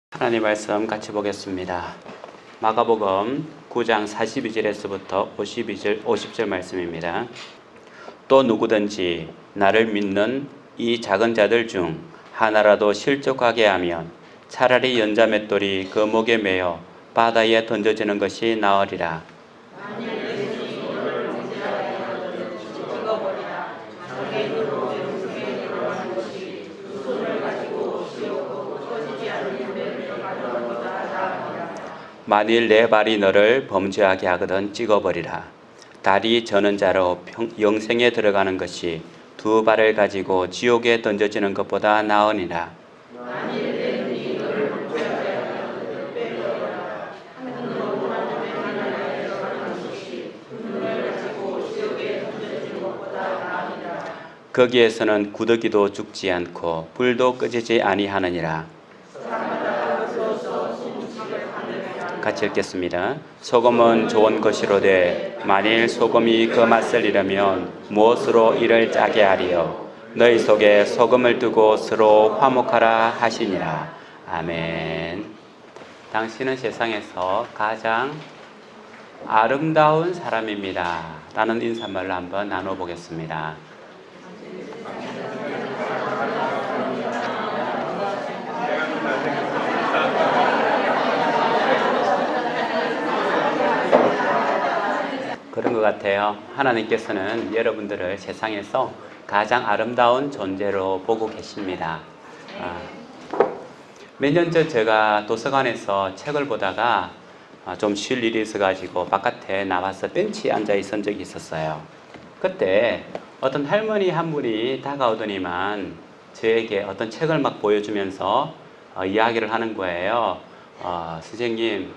하나님 말씀 같이 보겠습니다. 마가복음 9장 42절에서부터 50절 말씀입니다. 또 누구든지 나를 믿는 이 작은 자들 중 하나라도 실족하게 하면 차라리 연자맷돌이 그 목에 매어 바다에 던져지는 것이 나으리라. 만일 내 발이 너를 범죄하게 하거든 찍어버리라. 다리 저는 자로 영생에 들어가는 것이 두 발을 가지고 지옥에 던져지는 것보다 나으니라. 거기에서는 구더기도 죽지 않고 불도 꺼지지 아니하느니라. 같이 읽겠습니다. 소금은 좋은 것이로되 만일 소금이 그 맛을 잃으면 무엇으로 이를 짜게 하리요. 너희 속에 소금을 두고 서로 화목하라 하시니라. 아멘. 당신은 세상에서 가장 아름다운 사람입니다 라는 인사말로 한번 나눠보겠습니다. 그런 것 같아요. 하나님께서는 여러분들을 세상에서 가장 아름다운 존재로 보고 계십니다. 몇 년 전 제가 도서관에서 책을 보다가 좀 쉴 일이 있어가지고 바깥에 나와서 벤치에 앉아 있은 적이 있었어요. 그때 어떤 할머니 한 분이 다가오더니만 저에게 어떤 책을 막 보여주면서 이야기를 하는 거예요. 선생님,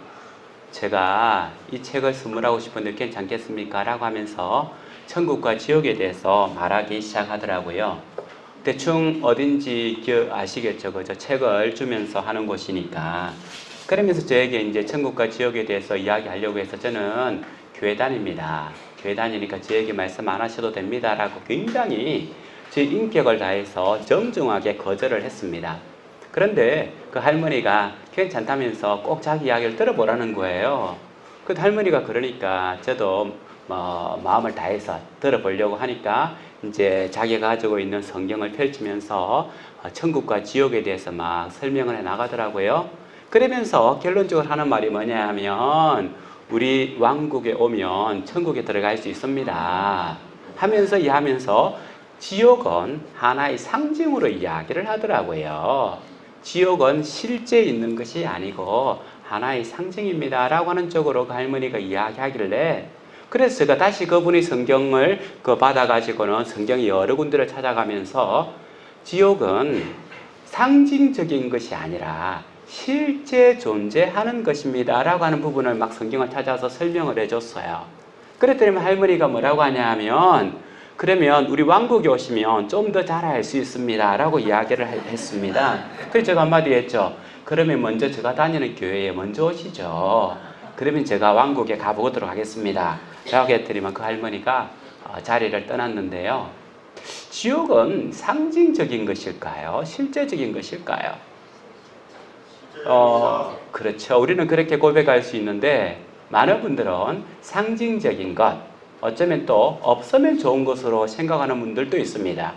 제가 이 책을 선물하고 싶은데 괜찮겠습니까? 라고 하면서 천국과 지옥에 대해서 말하기 시작하더라고요. 대충 어딘지 아시겠죠? 그죠? 책을 주면서 하는 곳이니까. 그러면서 저에게 이제 천국과 지옥에 대해서 이야기하려고 해서 저는 교회 다닙니다. 교회 다니니까 저에게 말씀 안 하셔도 됩니다. 라고 굉장히 제 인격을 다해서 정중하게 거절을 했습니다. 그런데 그 할머니가 괜찮다면서 꼭 자기 이야기를 들어보라는 거예요. 그 할머니가 그러니까 저도 마음을 다해서 들어보려고 하니까 이제 자기가 가지고 있는 성경을 펼치면서 천국과 지옥에 대해서 막 설명을 해 나가더라고요. 그러면서 결론적으로 하는 말이 뭐냐 하면 우리 왕국에 오면 천국에 들어갈 수 있습니다 하면서 이해하면서 지옥은 하나의 상징으로 이야기를 하더라고요. 지옥은 실제 있는 것이 아니고 하나의 상징입니다 라고 하는 쪽으로 그 할머니가 이야기하길래 그래서 제가 다시 그분의 성경을 받아가지고는 성경 여러 군데를 찾아가면서 지옥은 상징적인 것이 아니라 실제 존재하는 것입니다 라고 하는 부분을 막 성경을 찾아서 설명을 해줬어요. 그랬더니 할머니가 뭐라고 하냐 하면 그러면 우리 왕국에 오시면 좀 더 잘 알 수 있습니다 라고 이야기를 했습니다. 그래서 제가 한마디 했죠. 그러면 먼저 제가 다니는 교회에 먼저 오시죠. 그러면 제가 왕국에 가보도록 하겠습니다 라고 했더니만 그 할머니가 자리를 떠났는데요. 지옥은 상징적인 것일까요? 실제적인 것일까요? 그렇죠. 우리는 그렇게 고백할 수 있는데 많은 분들은 상징적인 것, 어쩌면 또 없으면 좋은 것으로 생각하는 분들도 있습니다.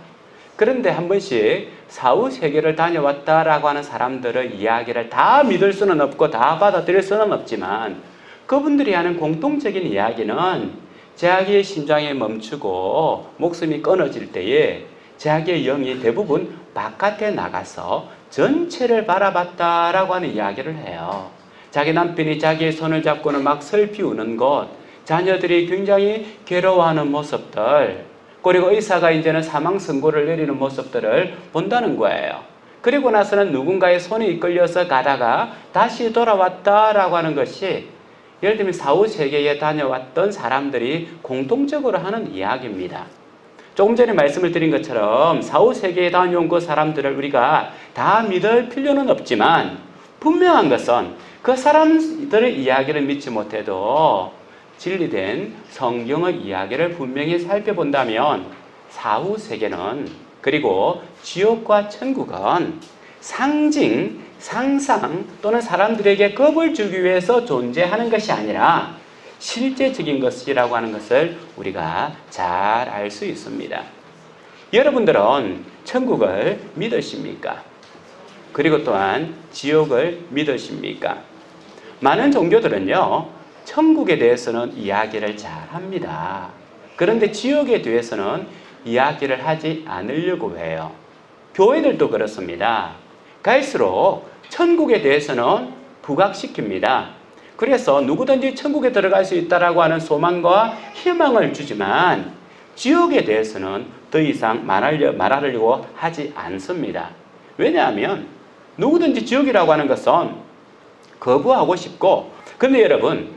그런데 한 번씩 사후 세계를 다녀왔다라고 하는 사람들의 이야기를 다 믿을 수는 없고 다 받아들일 수는 없지만 그분들이 하는 공통적인 이야기는 자기의 심장이 멈추고 목숨이 끊어질 때에 자기의 영이 대부분 바깥에 나가서 전체를 바라봤다라고 하는 이야기를 해요. 자기 남편이 자기의 손을 잡고는 막 슬피 우는 것, 자녀들이 굉장히 괴로워하는 모습들, 그리고 의사가 이제는 사망 선고를 내리는 모습들을 본다는 거예요. 그리고 나서는 누군가의 손에 이끌려서 가다가 다시 돌아왔다라고 하는 것이 예를 들면 사후 세계에 다녀왔던 사람들이 공통적으로 하는 이야기입니다. 조금 전에 말씀을 드린 것처럼 사후 세계에 다녀온 그 사람들을 우리가 다 믿을 필요는 없지만 분명한 것은 그 사람들의 이야기를 믿지 못해도 진리된 성경의 이야기를 분명히 살펴본다면 사후 세계는 그리고 지옥과 천국은 상징, 상상 또는 사람들에게 겁을 주기 위해서 존재하는 것이 아니라 실제적인 것이라고 하는 것을 우리가 잘 알 수 있습니다. 여러분들은 천국을 믿으십니까? 그리고 또한 지옥을 믿으십니까? 많은 종교들은요, 천국에 대해서는 이야기를 잘 합니다. 그런데 지옥에 대해서는 이야기를 하지 않으려고 해요. 교회들도 그렇습니다. 갈수록 천국에 대해서는 부각시킵니다. 그래서 누구든지 천국에 들어갈 수 있다라고 하는 소망과 희망을 주지만 지옥에 대해서는 더 이상 말하려고 하지 않습니다. 왜냐하면 누구든지 지옥이라고 하는 것은 거부하고 싶고, 근데 여러분,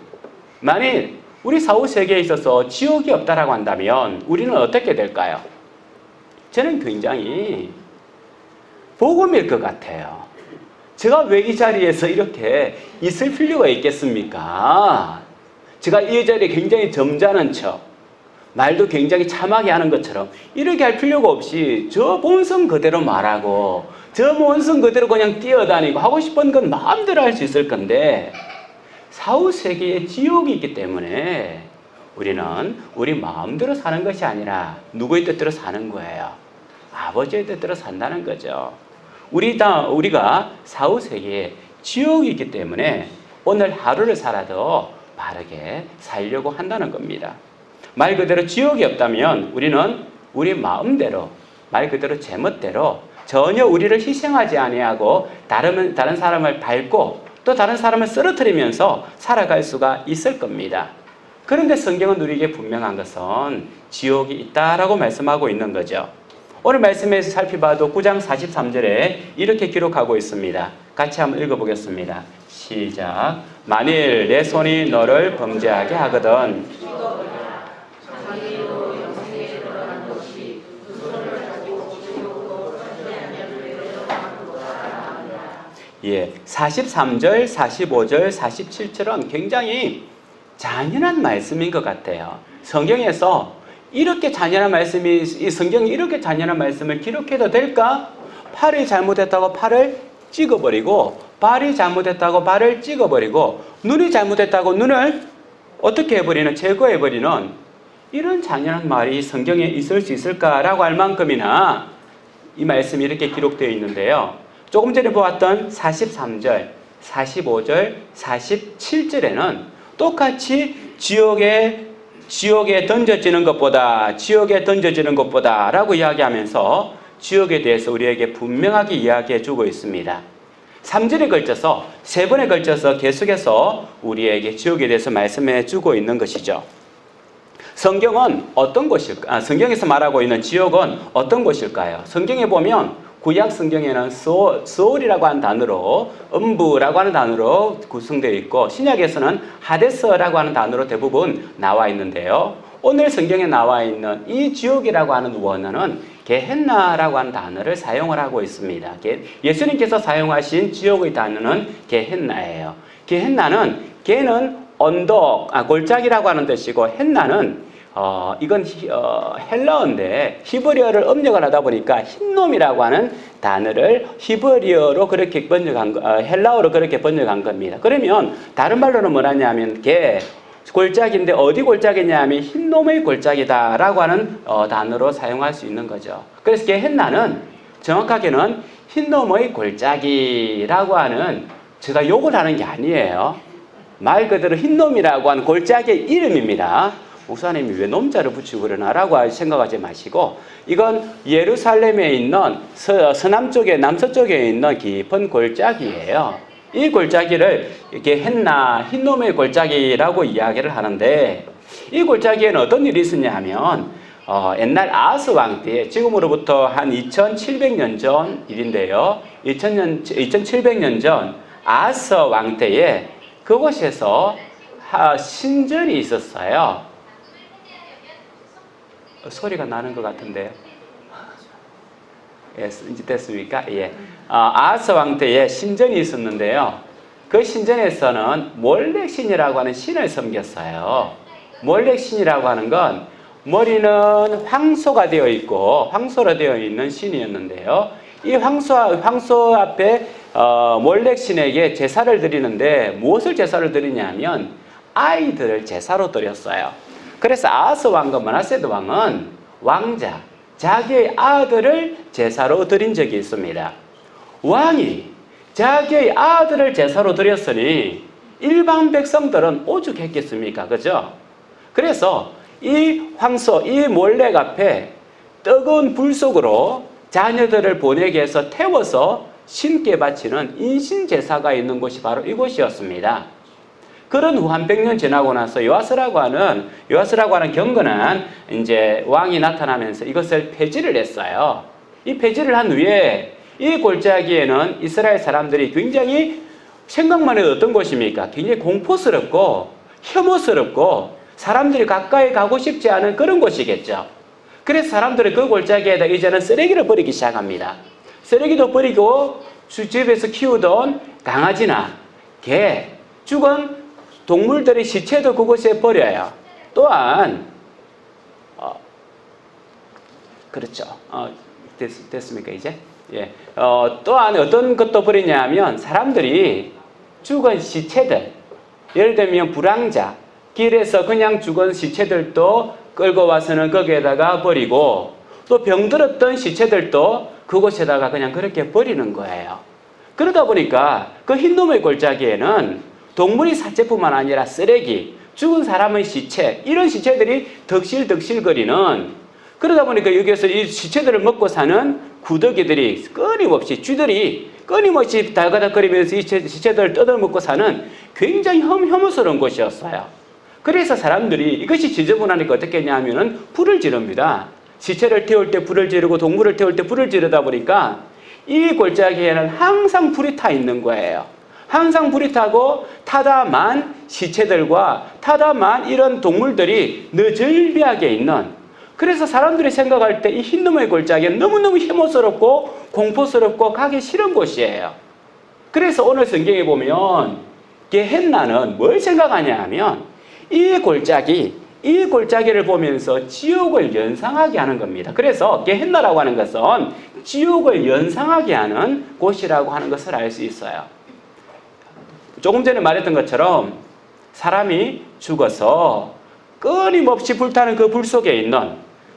만일 우리 사후세계에 있어서 지옥이 없다라고 한다면 우리는 어떻게 될까요? 저는 굉장히 복음일 것 같아요. 제가 왜 이 자리에서 이렇게 있을 필요가 있겠습니까? 제가 이 자리에 굉장히 점잖은 척, 말도 굉장히 참하게 하는 것처럼 이렇게 할 필요가 없이 저 본성 그대로 말하고 저 본성 그대로 그냥 뛰어다니고 하고 싶은 건 마음대로 할 수 있을 건데, 사후세계에 지옥이 있기 때문에 우리는 우리 마음대로 사는 것이 아니라 누구의 뜻대로 사는 거예요. 아버지의 뜻대로 산다는 거죠. 우리가 사후세계에 지옥이 있기 때문에 오늘 하루를 살아도 바르게 살려고 한다는 겁니다. 말 그대로 지옥이 없다면 우리는 우리 마음대로, 말 그대로 제멋대로 전혀 우리를 희생하지 아니하고 다른 사람을 밟고 또 다른 사람을 쓰러뜨리면서 살아갈 수가 있을 겁니다. 그런데 성경은 우리에게 분명한 것은 지옥이 있다라고 말씀하고 있는 거죠. 오늘 말씀에서 살펴봐도 9장 43절에 이렇게 기록하고 있습니다. 같이 한번 읽어보겠습니다. 시작. 만일 내 손이 너를 범죄하게 하거든 예, 43절, 45절, 47절은 굉장히 잔인한 말씀인 것 같아요. 성경에서 이렇게 잔인한 말씀이, 이 성경이 이렇게 잔인한 말씀을 기록해도 될까? 팔이 잘못했다고 팔을 찍어버리고, 발이 잘못했다고 발을 찍어버리고, 눈이 잘못했다고 눈을 어떻게 해버리는, 제거해버리는 이런 잔인한 말이 성경에 있을 수 있을까라고 할 만큼이나 이 말씀이 이렇게 기록되어 있는데요. 조금 전에 보았던 43절, 45절, 47절에는 똑같이 지옥에 던져지는 것보다 라고 이야기하면서 지옥에 대해서 우리에게 분명하게 이야기해 주고 있습니다. 3절에 걸쳐서, 3번에 걸쳐서 계속해서 우리에게 지옥에 대해서 말씀해 주고 있는 것이죠. 성경은 어떤 곳일까? 성경에서 말하고 있는 지옥은 어떤 곳일까요? 성경에 보면 구약 성경에는 소울이라고 하는 단어로, 음부라고 하는 단어로 구성되어 있고, 신약에서는 하데스라고 하는 단어로 대부분 나와 있는데요. 오늘 성경에 나와 있는 이 지옥이라고 하는 원어는 게헨나라고 하는 단어를 사용을 하고 있습니다. 예수님께서 사용하신 지옥의 단어는 게헨나예요. 게는 언덕, 골짜기라고 하는 뜻이고, 헨나는 이건 헬라어인데 히브리어를 음력을 하다 보니까 흰놈이라고 하는 단어를 히브리어로 그렇게 헬라어로 그렇게 번역한 겁니다. 그러면 다른 말로는 뭐냐면 골짜기인데 어디 골짜기냐 하면 흰놈의 골짜기다라고 하는 단어로 사용할 수 있는 거죠. 그래서 게헨나는 정확하게는 흰놈의 골짜기라고 하는, 제가 욕을 하는 게 아니에요. 말 그대로 흰놈이라고 하는 골짜기의 이름입니다. 목사님이 왜 놈자를 붙이고 그러나라고 생각하지 마시고, 이건 예루살렘에 있는 서남쪽에, 남서쪽에 있는 깊은 골짜기예요. 이 골짜기를 이렇게 흰놈의 골짜기라고 이야기를 하는데, 이 골짜기에는 어떤 일이 있었냐 하면 옛날 아하스 왕 때, 지금으로부터 한 2700년 전 일인데요. 2700년 전 아하스 왕 때에 그곳에서 신전이 있었어요. 소리가 나는 것 같은데요. 예, 이제 됐습니까? 예. 아하스 왕 때에 신전이 있었는데요. 그 신전에서는 몰렉신이라고 하는 신을 섬겼어요. 몰렉신이라고 하는 건 머리는 황소가 되어 있고 황소로 되어 있는 신이었는데요. 이 황소 앞에 몰렉 신에게 제사를 드리는데 무엇을 제사를 드리냐면 아이들을 제사로 드렸어요. 그래서 아하스 왕과 므낫세 왕은 왕자, 자기의 아들을 제사로 드린 적이 있습니다. 왕이 자기의 아들을 제사로 드렸으니 일반 백성들은 오죽했겠습니까? 그죠? 그래서 이 황소, 이 몰렉 앞에 뜨거운 불 속으로 자녀들을 보내게 해서 태워서 신께 바치는 인신제사가 있는 곳이 바로 이곳이었습니다. 그런 후 한 100년 지나고 나서 요아스라고 하는 경건한 이제 왕이 나타나면서 이것을 폐지를 했어요. 이 폐지를 한 후에 이 골짜기에는 이스라엘 사람들이 굉장히 생각만 해도 어떤 곳입니까? 굉장히 공포스럽고 혐오스럽고 사람들이 가까이 가고 싶지 않은 그런 곳이겠죠. 그래서 사람들은 그 골짜기에다 이제는 쓰레기를 버리기 시작합니다. 쓰레기도 버리고 집에서 키우던 강아지나 개, 죽은 동물들의 시체도 그곳에 버려요. 또한 그렇죠. 됐습니까 이제? 예. 또한 어떤 것도 버리냐면 사람들이 죽은 시체들, 예를 들면 불황자, 길에서 그냥 죽은 시체들도 끌고 와서는 거기에다가 버리고 또 병들었던 시체들도 그곳에다가 그냥 그렇게 버리는 거예요. 그러다 보니까 그 흰놈의 골짜기에는 동물의 사체뿐만 아니라 쓰레기, 죽은 사람의 시체, 이런 시체들이 덕실덕실거리는, 그러다 보니까 여기에서 이 시체들을 먹고 사는 구더기들이 끊임없이, 쥐들이 끊임없이 달가닥거리면서 이 시체들을 뜯어먹고 사는 굉장히 혐오스러운 곳이었어요. 그래서 사람들이 이것이 지저분하니까 어떻게 했냐면은 불을 지릅니다. 시체를 태울 때 불을 지르고 동물을 태울 때 불을 지르다 보니까 이 골짜기에는 항상 불이 타 있는 거예요. 항상 불이 타고 타다만 시체들과 타다만 이런 동물들이 느절비하게 있는, 그래서 사람들이 생각할 때 이 흰놈의 골짜기는 너무너무 혐오스럽고 공포스럽고 가기 싫은 곳이에요. 그래서 오늘 성경에 보면 게헨나는 뭘 생각하냐 하면 이 골짜기를 보면서 지옥을 연상하게 하는 겁니다. 그래서 게헨나라고 하는 것은 지옥을 연상하게 하는 곳이라고 하는 것을 알 수 있어요. 조금 전에 말했던 것처럼 사람이 죽어서 끊임없이 불타는 그 불 속에 있는,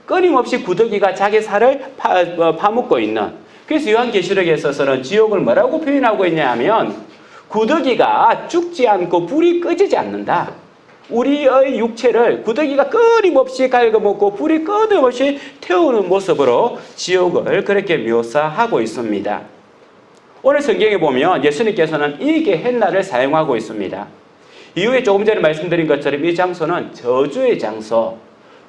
끊임없이 구더기가 자기 살을 파묻고 있는, 그래서 요한계시록에 있어서는 지옥을 뭐라고 표현하고 있냐 하면 구더기가 죽지 않고 불이 꺼지지 않는다. 우리의 육체를 구더기가 끊임없이 갉아먹고 불이 끊임없이 태우는 모습으로 지옥을 그렇게 묘사하고 있습니다. 오늘 성경에 보면 예수님께서는 이 게헨나를 사용하고 있습니다. 이후에 조금 전에 말씀드린 것처럼 이 장소는 저주의 장소,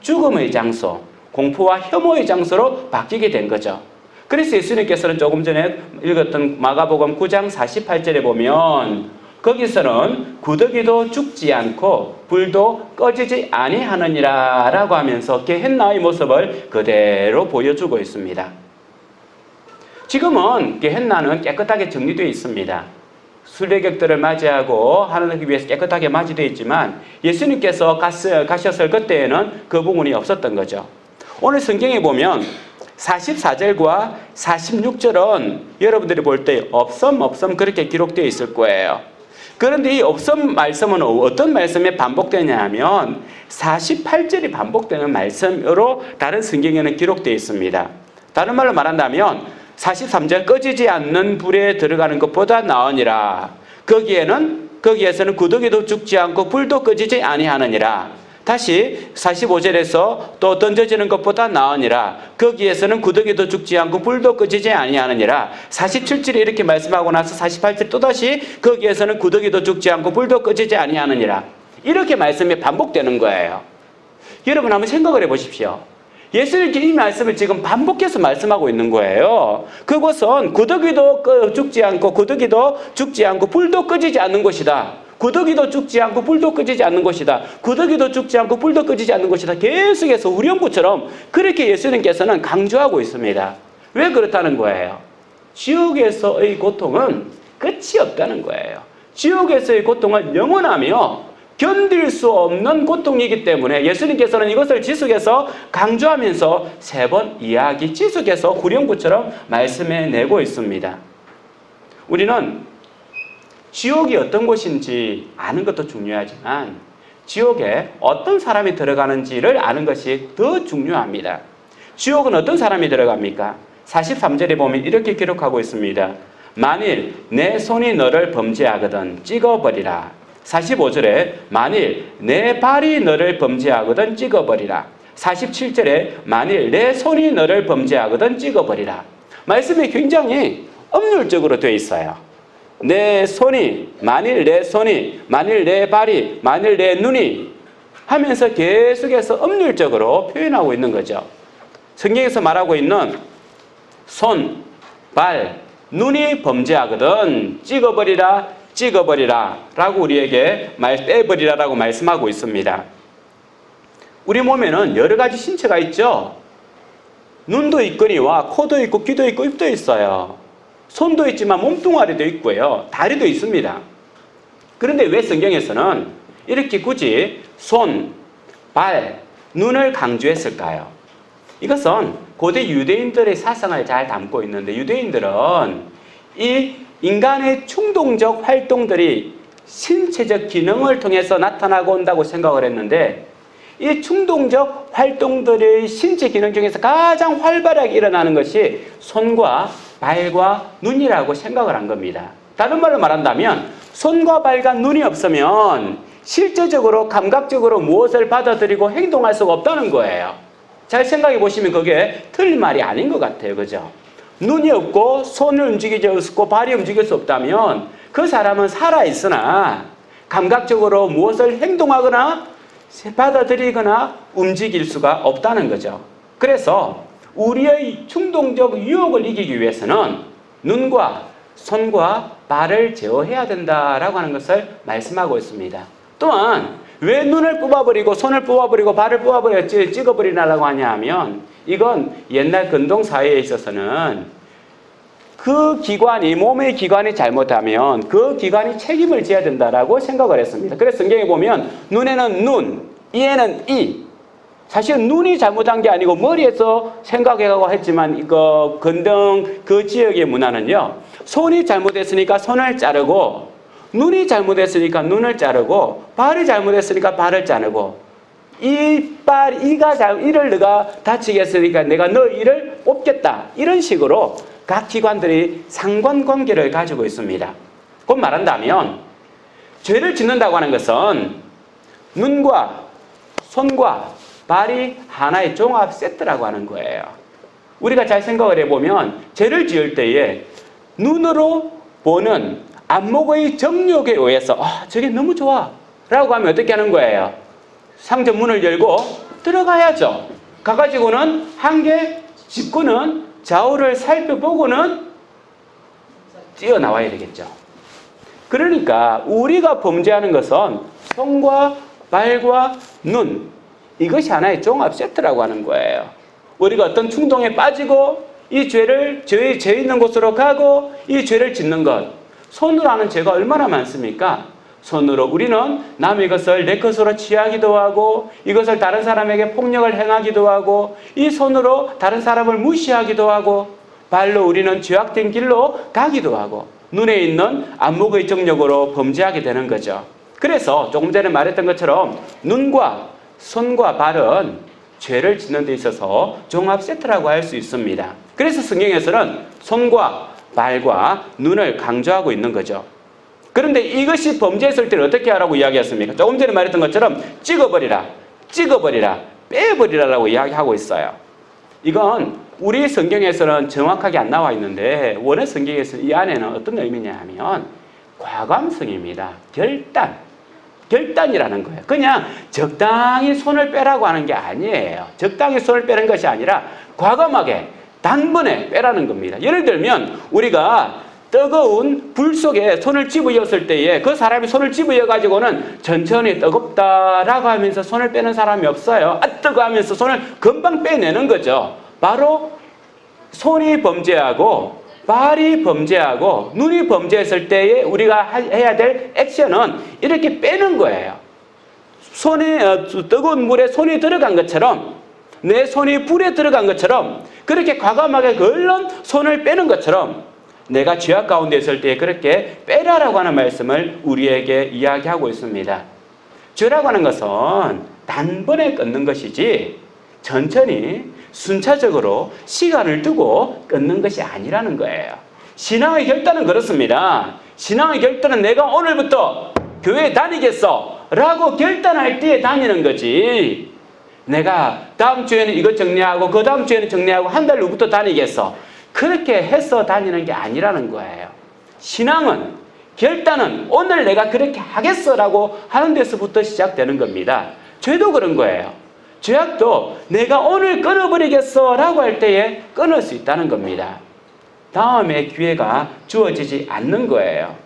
죽음의 장소, 공포와 혐오의 장소로 바뀌게 된 거죠. 그래서 예수님께서는 조금 전에 읽었던 마가복음 9장 48절에 보면 거기서는 구더기도 죽지 않고 불도 꺼지지 아니하느니라 라고 하면서 게헨나의 모습을 그대로 보여주고 있습니다. 지금은 게헨나는 깨끗하게 정리되어 있습니다. 순례객들을 맞이하고 하나님을 위해서 깨끗하게 맞이되어 있지만 예수님께서 가셨을 그때에는 그 부분이 없었던 거죠. 오늘 성경에 보면 44절과 46절은 여러분들이 볼 때 없음 그렇게 기록되어 있을 거예요. 그런데 이 없음 말씀은 어떤 말씀에 반복되냐 하면 48절이 반복되는 말씀으로 다른 성경에는 기록되어 있습니다. 다른 말로 말한다면 43절 꺼지지 않는 불에 들어가는 것보다 나으니라. 거기에서는 구더기도 죽지 않고 불도 꺼지지 아니하느니라. 다시 45절에서 또 던져지는 것보다 나으니라. 거기에서는 구더기도 죽지 않고 불도 꺼지지 아니하느니라. 47절에 이렇게 말씀하고 나서 48절 또다시 거기에서는 구더기도 죽지 않고 불도 꺼지지 아니하느니라. 이렇게 말씀이 반복되는 거예요. 여러분 한번 생각을 해보십시오. 예수님께 이 말씀을 지금 반복해서 말씀하고 있는 거예요. 그곳은 구더기도 죽지 않고 불도 꺼지지 않는 곳이다. 구더기도 죽지 않고 불도 꺼지지 않는 곳이다. 구더기도 죽지 않고 불도 꺼지지 않는 곳이다. 계속해서 우령부처럼 그렇게 예수님께서는 강조하고 있습니다. 왜 그렇다는 거예요? 지옥에서의 고통은 끝이 없다는 거예요. 지옥에서의 고통은 영원하며 견딜 수 없는 고통이기 때문에 예수님께서는 이것을 지속해서 강조하면서 3번 이야기 지속해서 구령구처럼 말씀해내고 있습니다. 우리는 지옥이 어떤 곳인지 아는 것도 중요하지만 지옥에 어떤 사람이 들어가는지를 아는 것이 더 중요합니다. 지옥은 어떤 사람이 들어갑니까? 43절에 보면 이렇게 기록하고 있습니다. 만일 내 손이 너를 범죄하거든 찍어버리라. 45절에 만일 내 발이 너를 범죄하거든 찍어버리라. 47절에 만일 내 손이 너를 범죄하거든 찍어버리라. 말씀이 굉장히 법률적으로 되어 있어요. 내 손이, 만일 내 손이, 만일 내 발이, 만일 내 눈이 하면서 계속해서 법률적으로 표현하고 있는 거죠. 성경에서 말하고 있는 손, 발, 눈이 범죄하거든 찍어버리라, 찍어버리라 라고 우리에게 빼버리라 라고 말씀하고 있습니다. 우리 몸에는 여러 가지 신체가 있죠. 눈도 있거니와 코도 있고 귀도 있고 입도 있어요. 손도 있지만 몸뚱아리도 있고요. 다리도 있습니다. 그런데 왜 성경에서는 이렇게 굳이 손, 발, 눈을 강조했을까요? 이것은 고대 유대인들의 사상을 잘 담고 있는데 유대인들은 이 인간의 충동적 활동들이 신체적 기능을 통해서 나타나고 온다고 생각을 했는데 이 충동적 활동들의 신체 기능 중에서 가장 활발하게 일어나는 것이 손과 발과 눈이라고 생각을 한 겁니다. 다른 말로 말한다면 손과 발과 눈이 없으면 실제적으로 감각적으로 무엇을 받아들이고 행동할 수가 없다는 거예요. 잘 생각해 보시면 그게 틀린 말이 아닌 것 같아요. 그죠? 눈이 없고 손을 움직일 수 없고 발이 움직일 수 없다면 그 사람은 살아있으나 감각적으로 무엇을 행동하거나 받아들이거나 움직일 수가 없다는 거죠. 그래서 우리의 충동적 유혹을 이기기 위해서는 눈과 손과 발을 제어해야 된다라고 하는 것을 말씀하고 있습니다. 또한 왜 눈을 뽑아버리고 손을 뽑아버리고 발을 뽑아버리고 찍어버리라고 하냐 하면 이건 옛날 근동 사회에 있어서는 그 기관이 몸의 기관이 잘못하면 그 기관이 책임을 져야 된다라고 생각을 했습니다. 그래서 성경에 보면 눈에는 눈, 이에는 이. 사실은 눈이 잘못한 게 아니고 머리에서 생각해가고 했지만 이거 근동 그 지역의 문화는요. 손이 잘못했으니까 손을 자르고 눈이 잘못했으니까 눈을 자르고 발이 잘못했으니까 발을 자르고 이를 너가 다치게 했으니까 내가 너 이를 뽑겠다. 이런 식으로 각 기관들이 상관관계를 가지고 있습니다. 곧 말한다면 죄를 짓는다고 하는 것은 눈과 손과 발이 하나의 종합 세트라고 하는 거예요. 우리가 잘 생각을 해보면 죄를 지을 때에 눈으로 보는 안목의 정욕에 의해서 저게 너무 좋아 라고 하면 어떻게 하는 거예요? 상점 문을 열고 들어가야죠. 가가지고는 한 개 짚고는 좌우를 살펴보고는 뛰어나와야 되겠죠. 그러니까 우리가 범죄하는 것은 손과 발과 눈 이것이 하나의 종합 세트라고 하는 거예요. 우리가 어떤 충동에 빠지고 이 죄를 죄 있는 곳으로 가고 이 죄를 짓는 것 손으로 하는 죄가 얼마나 많습니까? 손으로 우리는 남의 것을 내 것으로 취하기도 하고 이것을 다른 사람에게 폭력을 행하기도 하고 이 손으로 다른 사람을 무시하기도 하고 발로 우리는 죄악된 길로 가기도 하고 눈에 있는 안목의 정력으로 범죄하게 되는 거죠. 그래서 조금 전에 말했던 것처럼 눈과 손과 발은 죄를 짓는 데 있어서 종합 세트라고 할 수 있습니다. 그래서 성경에서는 손과 발과 눈을 강조하고 있는 거죠. 그런데 이것이 범죄했을 때는 어떻게 하라고 이야기했습니까? 조금 전에 말했던 것처럼 찍어버리라, 빼버리라라고 이야기하고 있어요. 이건 우리 성경에서는 정확하게 안 나와 있는데 원어 성경에서 이 안에는 어떤 의미냐 하면 과감성입니다. 결단이라는 거예요. 그냥 적당히 손을 빼라고 하는 게 아니에요. 적당히 손을 빼는 것이 아니라 과감하게 단번에 빼라는 겁니다. 예를 들면 우리가 뜨거운 불 속에 손을 집어넣었을 때에 그 사람이 손을 집어넣어가지고는 천천히 뜨겁다라고 하면서 손을 빼는 사람이 없어요. 뜨거 하면서 손을 금방 빼내는 거죠. 바로 손이 범죄하고 발이 범죄하고 눈이 범죄했을 때에 우리가 해야 될 액션은 이렇게 빼는 거예요. 손에 뜨거운 물에 손이 들어간 것처럼, 내 손이 불에 들어간 것처럼, 그렇게 과감하게 얼른 손을 빼는 것처럼 내가 죄악 가운데 있을 때 그렇게 빼라라고 하는 말씀을 우리에게 이야기하고 있습니다. 죄라고 하는 것은 단번에 끊는 것이지 천천히 순차적으로 시간을 두고 끊는 것이 아니라는 거예요. 신앙의 결단은 그렇습니다. 신앙의 결단은 내가 오늘부터 교회에 다니겠어 라고 결단할 때 다니는 거지, 내가 다음 주에는 이것 정리하고 그 다음 주에는 정리하고 한 달 후부터 다니겠어, 그렇게 해서 다니는 게 아니라는 거예요. 신앙은, 결단은 오늘 내가 그렇게 하겠어라고 하는 데서부터 시작되는 겁니다. 죄도 그런 거예요. 죄악도 내가 오늘 끊어버리겠어라고 할 때에 끊을 수 있다는 겁니다. 다음에 기회가 주어지지 않는 거예요.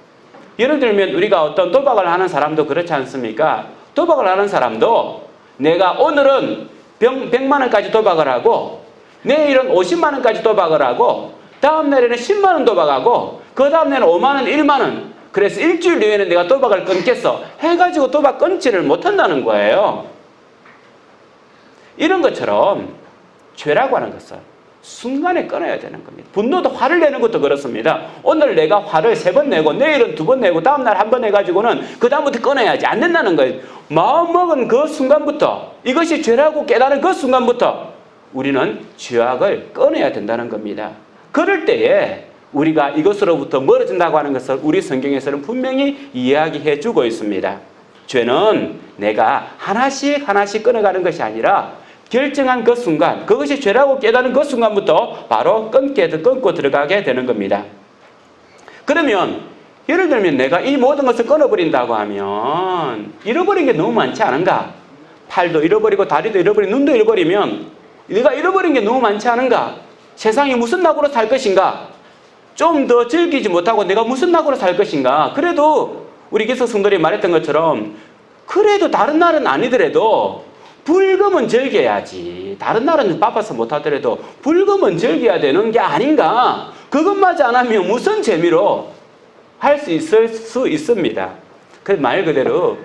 예를 들면 우리가 어떤 도박을 하는 사람도 그렇지 않습니까? 도박을 하는 사람도 내가 오늘은 100만 원까지 도박을 하고 내일은 50만 원까지 도박을 하고 다음 날에는 10만 원 도박하고 그 다음 날에는 5만 원, 1만 원, 그래서 일주일 내에는 내가 도박을 끊겠어 해가지고 도박 끊지를 못한다는 거예요. 이런 것처럼 죄라고 하는 것은 순간에 끊어야 되는 겁니다. 분노도, 화를 내는 것도 그렇습니다. 오늘 내가 화를 3번 내고 내일은 2번 내고 다음 날 1번 해가지고는 그 다음부터 끊어야지 안 된다는 거예요. 마음먹은 그 순간부터, 이것이 죄라고 깨달은 그 순간부터 우리는 죄악을 끊어야 된다는 겁니다. 그럴 때에 우리가 이것으로부터 멀어진다고 하는 것을 우리 성경에서는 분명히 이야기해 주고 있습니다. 죄는 내가 하나씩 하나씩 끊어가는 것이 아니라 결정한 그 순간, 그것이 죄라고 깨닫는 그 순간부터 바로 끊고 들어가게 되는 겁니다. 그러면 예를 들면 내가 이 모든 것을 끊어버린다고 하면 잃어버린 게 너무 많지 않은가? 팔도 잃어버리고 다리도 잃어버리고 눈도 잃어버리면 내가 잃어버린 게 너무 많지 않은가? 세상이 무슨 낙으로 살 것인가? 좀 더 즐기지 못하고 내가 무슨 낙으로 살 것인가? 그래도 우리 기성 성도들이 말했던 것처럼 그래도 다른 날은 아니더라도 불금은 즐겨야지. 다른 날은 바빠서 못하더라도 불금은 즐겨야 되는 게 아닌가? 그것마저 안 하면 무슨 재미로 할 수 있을 수 있습니다. 그 말 그대로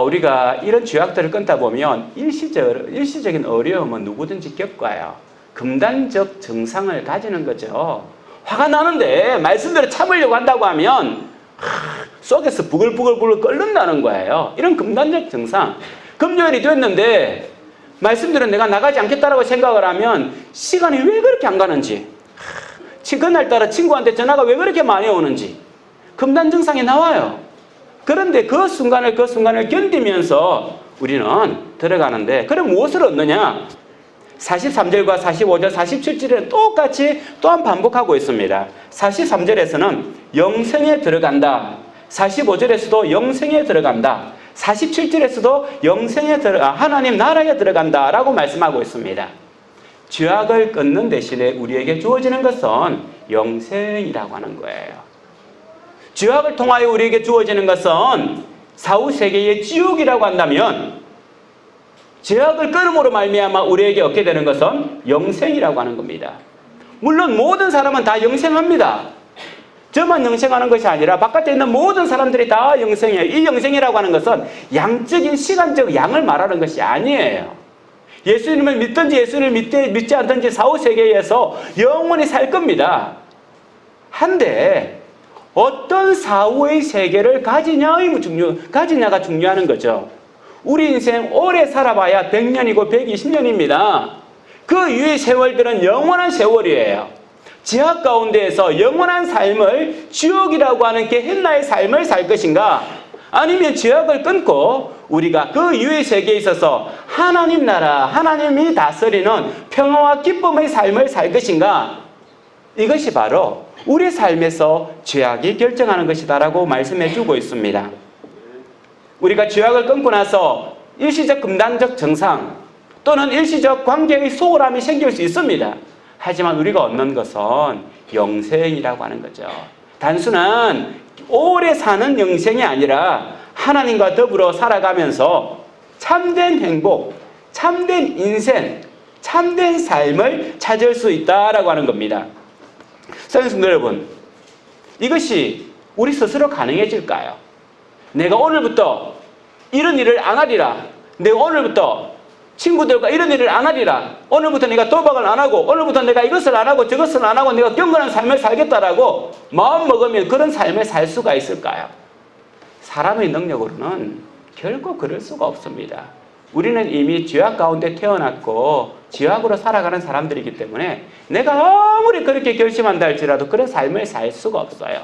우리가 이런 죄악들을 끊다 보면 일시적인 어려움은 누구든지 겪어요. 금단적 증상을 가지는 거죠. 화가 나는데 말씀대로 참으려고 한다고 하면 속에서 부글부글 끓는다는 거예요. 이런 금단적 증상. 금요일이 됐는데 말씀대로 내가 나가지 않겠다라고 생각을 하면 시간이 왜 그렇게 안 가는지, 그날따라 친구한테 전화가 왜 그렇게 많이 오는지 금단 증상이 나와요. 그런데 그 순간을 견디면서 우리는 들어가는데, 그럼 무엇을 얻느냐? 43절과 45절, 47절에는 똑같이 또한 반복하고 있습니다. 43절에서는 영생에 들어간다. 45절에서도 영생에 들어간다. 47절에서도 하나님 나라에 들어간다 라고 말씀하고 있습니다. 죄악을 끊는 대신에 우리에게 주어지는 것은 영생이라고 하는 거예요. 죄악을 통하여 우리에게 주어지는 것은 사후세계의 지옥이라고 한다면, 죄악을 끊음으로 말미암아 우리에게 얻게 되는 것은 영생이라고 하는 겁니다. 물론 모든 사람은 다 영생합니다. 저만 영생하는 것이 아니라 바깥에 있는 모든 사람들이 다 영생이에요. 이 영생이라고 하는 것은 양적인 시간적 양을 말하는 것이 아니에요. 예수님을 믿든지 예수님을 믿지 않든지 사후세계에서 영원히 살 겁니다. 한데 어떤 사후의 세계를 가지냐가 중요한 거죠. 우리 인생 오래 살아봐야 100년이고 120년입니다. 그 이후의 세월들은 영원한 세월이에요. 지옥 가운데에서 영원한 삶을, 지옥이라고 하는 게헨나의 삶을 살 것인가? 아니면 지옥을 끊고 우리가 그 이후의 세계에 있어서 하나님 나라, 하나님이 다스리는 평화와 기쁨의 삶을 살 것인가? 이것이 바로 우리 삶에서 죄악이 결정하는 것이다라고 말씀해 주고 있습니다. 우리가 죄악을 끊고 나서 일시적 금단적 정상 또는 일시적 관계의 소홀함이 생길 수 있습니다. 하지만 우리가 얻는 것은 영생이라고 하는 거죠. 단순한 오래 사는 영생이 아니라 하나님과 더불어 살아가면서 참된 행복, 참된 인생, 참된 삶을 찾을 수 있다라고 하는 겁니다. 사랑하는 성도 여러분, 이것이 우리 스스로 가능해질까요? 내가 오늘부터 이런 일을 안 하리라. 내가 오늘부터 친구들과 이런 일을 안 하리라. 오늘부터 내가 도박을 안 하고, 오늘부터 내가 이것을 안 하고 저것을 안 하고 내가 경건한 삶을 살겠다라고 마음 먹으면 그런 삶을 살 수가 있을까요? 사람의 능력으로는 결코 그럴 수가 없습니다. 우리는 이미 죄악 가운데 태어났고 죄악으로 살아가는 사람들이기 때문에 내가 아무리 그렇게 결심한다 할지라도 그런 삶을 살 수가 없어요.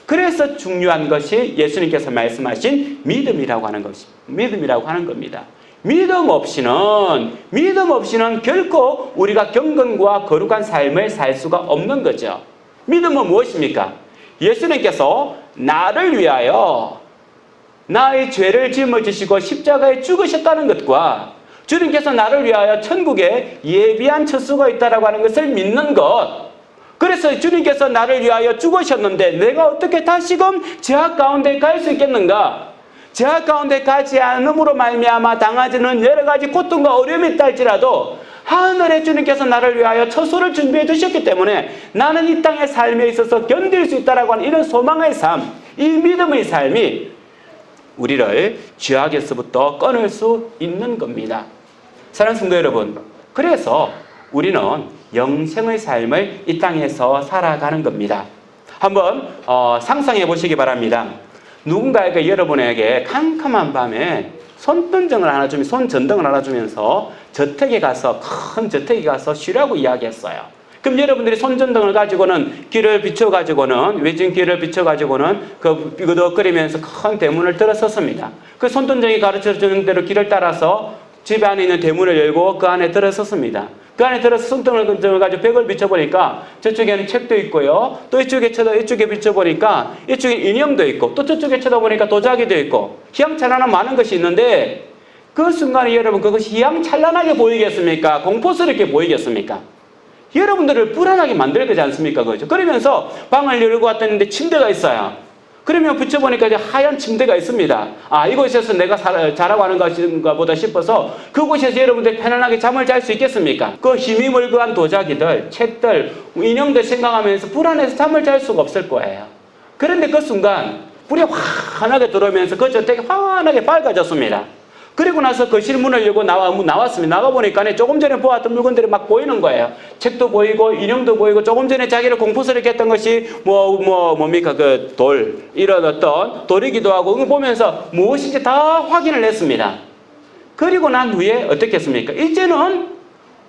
그래서 중요한 것이 예수님께서 말씀하신 믿음이라고 하는 겁니다. 믿음 없이는 결코 우리가 경건과 거룩한 삶을 살 수가 없는 거죠. 믿음은 무엇입니까? 예수님께서 나를 위하여 나의 죄를 짊어지시고 십자가에 죽으셨다는 것과 주님께서 나를 위하여 천국에 예비한 처소가 있다라고 하는 것을 믿는 것. 그래서 주님께서 나를 위하여 죽으셨는데 내가 어떻게 다시금 죄악 가운데 갈 수 있겠는가? 죄악 가운데 가지 않음으로 말미암아 당하지는 여러 가지 고통과 어려움이 있다 할지라도 하늘의 주님께서 나를 위하여 처소를 준비해 주셨기 때문에 나는 이 땅의 삶에 있어서 견딜 수 있다라고 하는 이런 소망의 삶, 이 믿음의 삶이 우리를 죄악에서부터 끊을 수 있는 겁니다. 사랑하는 성도 여러분, 그래서 우리는 영생의 삶을 이 땅에서 살아가는 겁니다. 한번 상상해 보시기 바랍니다. 누군가에게 여러분에게 캄캄한 밤에 손전등을 하나 주면서 저택에 가서 큰 저택에 가서 쉬라고 이야기했어요. 그럼 여러분들이 손전등을 가지고는 길을 비춰가지고는 외진 길을 비춰가지고는 그 비그덕거리면서 큰 대문을 들어섰습니다. 그 손전등이 가르쳐주는 대로 길을 따라서 집 안에 있는 대문을 열고 그 안에 들어섰습니다. 그 안에 들어서 손등을 가지고 벽을 비춰보니까 저쪽에는 책도 있고요. 또 이쪽에 비춰보니까 이쪽에 인형도 있고 또 저쪽에 쳐다보니까 도자기도 있고 희양찬란한 많은 것이 있는데 그 순간에 여러분 그것이 희양찬란하게 보이겠습니까? 공포스럽게 보이겠습니까? 여러분들을 불안하게 만들 거지 않습니까? 그죠? 그러면서 방을 열고 왔더니 침대가 있어요. 그러면 붙여보니까 이제 하얀 침대가 있습니다. 아, 이곳에서 내가 자라고 하는 것인가 보다 싶어서 그곳에서 여러분들이 편안하게 잠을 잘 수 있겠습니까? 그 힘이 멀거한 도자기들, 책들, 인형들 생각하면서 불안해서 잠을 잘 수가 없을 거예요. 그런데 그 순간 불이 환하게 들어오면서 그 저택이 환하게 밝아졌습니다. 그리고 나서 거실 문을 열고 나왔습니다. 나가보니까 조금 전에 보았던 물건들이 막 보이는 거예요. 책도 보이고, 인형도 보이고, 조금 전에 자기를 공포스럽게 했던 것이 뭡니까? 그 돌, 이런 어떤 돌이기도 하고, 그거 보면서 무엇인지 다 확인을 했습니다. 그리고 난 후에 어떻게 했습니까? 이제는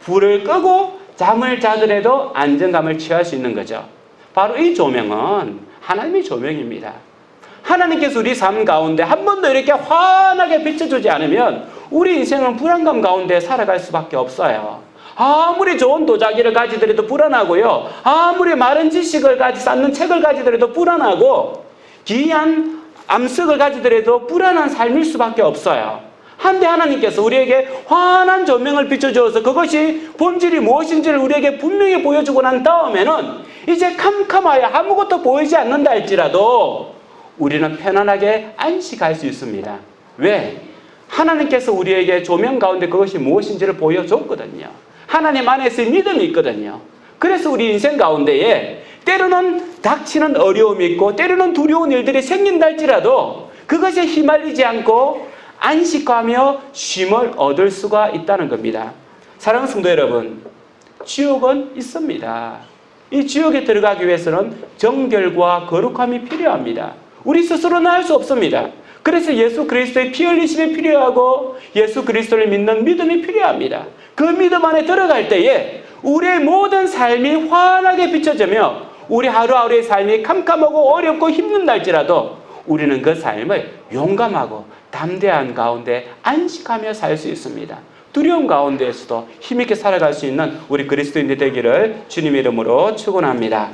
불을 끄고 잠을 자더라도 안정감을 취할 수 있는 거죠. 바로 이 조명은 하나님의 조명입니다. 하나님께서 우리 삶 가운데 한 번도 이렇게 환하게 비춰주지 않으면 우리 인생은 불안감 가운데 살아갈 수밖에 없어요. 아무리 좋은 도자기를 가지더라도 불안하고요. 아무리 많은 지식을 쌓는 책을 가지더라도 불안하고 귀한 암석을 가지더라도 불안한 삶일 수밖에 없어요. 한데 하나님께서 우리에게 환한 조명을 비춰주어서 그것이 본질이 무엇인지를 우리에게 분명히 보여주고 난 다음에는 이제 캄캄하여 아무것도 보이지 않는다 할지라도 우리는 편안하게 안식할 수 있습니다. 왜? 하나님께서 우리에게 조명 가운데 그것이 무엇인지를 보여줬거든요. 하나님 안에서의 믿음이 있거든요. 그래서 우리 인생 가운데에 때로는 닥치는 어려움이 있고 때로는 두려운 일들이 생긴다 할지라도 그것에 휘말리지 않고 안식하며 쉼을 얻을 수가 있다는 겁니다. 사랑하는 성도 여러분, 지옥은 있습니다. 이 지옥에 들어가기 위해서는 정결과 거룩함이 필요합니다. 우리 스스로는 할 수 없습니다. 그래서 예수 그리스도의 피 흘리심이 필요하고 예수 그리스도를 믿는 믿음이 필요합니다. 그 믿음 안에 들어갈 때에 우리의 모든 삶이 환하게 비춰지며 우리 하루하루의 삶이 캄캄하고 어렵고 힘든다 할지라도 우리는 그 삶을 용감하고 담대한 가운데 안식하며 살 수 있습니다. 두려움 가운데에서도 힘있게 살아갈 수 있는 우리 그리스도인들 되기를 주님의 이름으로 축원합니다.